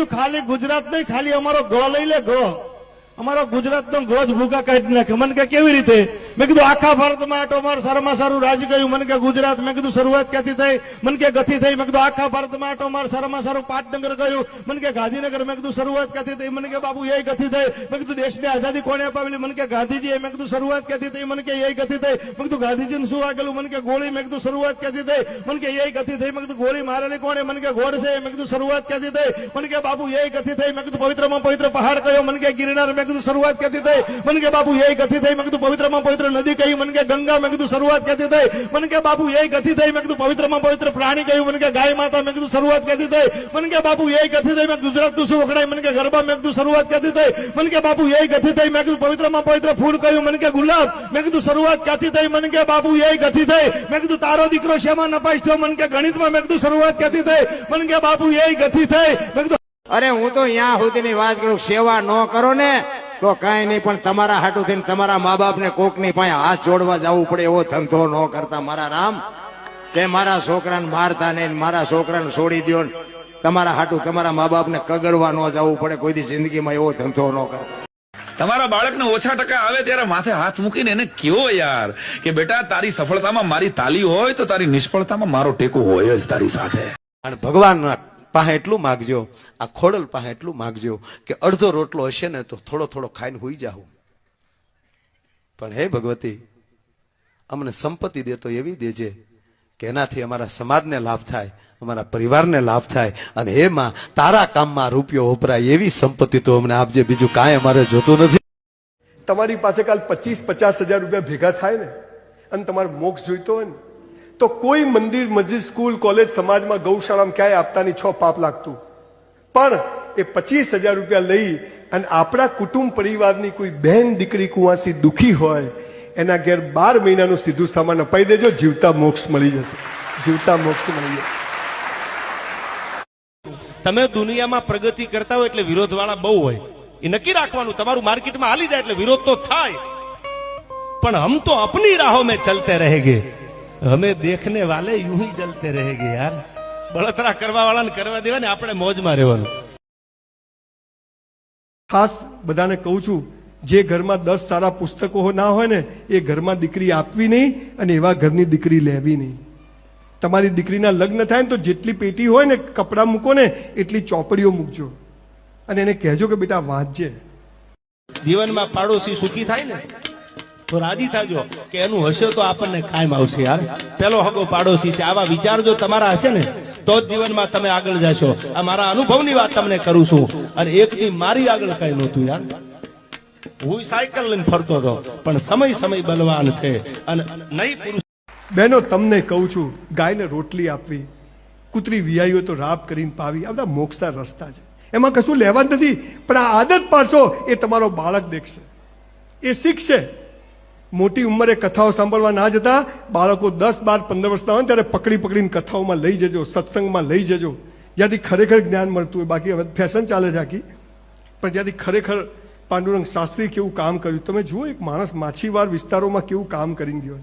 કીધું ખાલી ગુજરાત નહીં, ખાલી અમારો ગો લઈ લે, ગો અમારો ગુજરાત નો ગોજ ભૂકા કાઢી નાખે. મને કે કેવી રીતે? મેં કીધું આખા ભારતમાં આટો માર, સારામાં સારું રાજ્ય કયું? મને કે ગુજરાત. મેં કીધું શરૂઆત ક્યાંથી થઈ? મને કે ગથી થઈ. મેં કીધું આખા ભારતમાં આટો માર, સારામાં સારું પાટનગર કયું? મને કે ગાંધીનગર. મેં કીધું શરૂઆત ક્યાંથી થઈ? મને કે બાબુ એ ગથી થઈ. મેં કીધું દેશની આઝાદી કોને અપાવેલી? મને કે ગાંધીજી. મેં કીધું શરૂઆત ક્યાંથી થઈ? મને કે એ ગથી થઈ. મેં કીધું ગાંધીજીને શું વાગેલું? મને કે ગોળી. મેં કીધું શરૂઆત ક્યાંથી થઈ? મને કે એ ગથી થઈ. મેં કીધું ગોળી મારેલી કોણે? મને કે ગોડસે. મેં કીધું શરૂઆત ક્યાંથી થઈ? મને કે બાબુ એ ગથી થઈ. મેં કીધું પવિત્રમાં પવિત્ર પહાડ કયો? મને કે ગિરનાર. મેં કીધું શરૂઆત ક્યાંથી થઈ? મને કે બાપુ એ ગતિ થઈ. મેં કીધું પવિત્રમાં પવિત્ર નદી કઈ? મને કે ગંગા. મેં કીધું શરૂઆત ક્યાંથી થઈ? મને કે બાપુ એ ગતિ થઈ. મેં કીધું પવિત્રમાં પવિત્ર પ્રાણી કયું? મને કે ગાય માતા. મેં કીધું શરૂઆત ક્યાંથી થઈ? મને કે બાપુ એ ગતિ થઈ. મેં ગુજરાતનું શું વખણાય? મને કે ગરબા. મેં કીધું શરૂઆત ક્યાંથી થઈ? મને કે બાપુ એ ગતિ થઈ. મેં કીધું પવિત્રમાં પવિત્ર ફૂલ કયું? મને કે ગુલાબ. મેં કીધું શરૂઆત ક્યાંથી થઈ? મને કે બાપુ એ ગતિ થઈ. મેં કીધું તારો દીકરો શેમાં નપાઈશ થયો? મને કે ગણિતમાં. મેં કીધું શરૂઆત ક્યાંથી થઈ? મને કે બાપુ એ ગતિ થઈ. મેં કીધું અરે હું તો અહીંયા સુધીની વાત કરું, સેવા ન કરો ને તો કઈ નહીં, પણ તમારા હાટું થઈને તમારા મા બાપ ને કોક ની પાસે હાથ જોડવા જવું પડે એવો ધંધો ન કરતા મારા રામ. કે મારા છોકરાને મારતા નહીં, મારા છોકરાને છોડી દો, તમારા હાટું તમારા મા બાપ ને કગરવા ન જવું પડે કોઈ દી જિંદગીમાં, એવો ધંધો ન કરતા. તમારા બાળકને ઓછા ટકા આવે ત્યારે માથે હાથ મૂકીને એને કયો યાર કે બેટા તારી સફળતામાં મારી તાલી હોય તો તારી નિષ્ફળતામાં મારો ટેકો હોય જ તારી સાથે. અને ભગવાન પાસે એટલું માગજો, આ ખોડલ પાસે એટલું માગજો કે અડધો રોટલો હશે ને તો થોડો થોડો ખાઈને હોઈ જાઓ. પણ હે ભગવતી, અમને સંપત્તિ દેતો એવી દેજે કે એનાથી અમારા સમાજને લાભ થાય, અમારા પરિવારને લાભ થાય, અને એમાં તારા કામમાં રૂપિયો વપરાય એવી સંપત્તિ તો અમને આપજે. બીજું કાંઈ અમારે જોતું નથી. તમારી પાસે કાલ 25-50 હજાર રૂપિયા ભેગા થાય ને અને તમારે મોક્ષ જોઈતો હોય ને તો કોઈ મંદિર, મસ્જિદ, સ્કૂલ, કોલેજ, સમાજમાં, ગૌશાળામાં ક્યાંય આપતાની 6 પાપ લાગતું. પણ એ 25,000 રૂપિયા લઈ અને આપણા કુટુંબ પરિવારની કોઈ બહેન દીકરી કુવાસી દુખી હોય એના ઘેર 12 મહિનાનું સીધું સામાન અપાઈ દેજો, જીવતા મોક્ષ મળી જશે. જીવતા મોક્ષ મળી જશે. તમે દુનિયામાં પ્રગતિ કરતા હોય એટલે વિરોધ વાળા બહુ હોય, એ નક્કી રાખવાનું. તમારું માર્કેટમાં હાલી જાય એટલે વિરોધ તો થાય, પણ હમ તો અપની રાહો में चलते रहेंगे, हमें देखने वाले यूं ही चलते रहेंगे यार. બળતરા કરવા વાળાને કરવા દેવા ને, આપણે મોજમાં રહેવાનું. ખાસ બધાને કહું છું, જે ઘરમાં 10 સારા પુસ્તકો ના હોય ને એ ઘરમાં દીકરી આપવી નહીં અને એવા ઘરની દીકરી લેવી નહીં. તમારી દીકરીના લગ્ન થાય ને તો જેટલી પેટી હોય ને કપડાં મૂકો ને એટલી ચોપડીઓ મૂકજો અને એને કહેજો કે બેટા વાંચજે. જીવનમાં પાડોશી સુખી થાય ને તો રાજી થાજો કે એનું હશે તો આપણને કાયમ આવશે યાર. પેલો હગો પાડોશી છે, આવા વિચાર જો તમારા હશે ને તો જ જીવનમાં તમે આગળ જશો. આ મારા અનુભવની વાત તમને કરું છું, અને એકથી મારી આગળ કઈ નહોતું યાર. હું સાયકલ લઈને ફરતો હતો, પણ સમય બલવાન છે અને નહીં પુરુષ. બહેનો, તમને કહું છું, ગાયને રોટલી આપવી, કૂતરી વિયાઈ હોય તો રાપ કરીને પાવી, આ બધા મોક્ષના રસ્તા છે. એમાં કશું લેવા નથી, પણ આ આદત પાડશો એ તમારો બાળક દેખશે, એ શીખશે. મોટી ઉંમરે કથાઓ સાંભળવા ના જતા, બાળકો 10, 12, 15 વર્ષના હોય ત્યારે પકડીને કથાઓમાં લઈ જજો, સત્સંગમાં લઈ જજો, જ્યાંથી ખરેખર જ્ઞાન મળતું હોય. બાકી હવે ફેશન ચાલે છે આખી, પણ જ્યાંથી ખરેખર પાંડુરંગ શાસ્ત્રી કેવું કામ કર્યું તમે જુઓ. એક માણસ માછીવાર વિસ્તારોમાં કેવું કામ કરીને ગયો.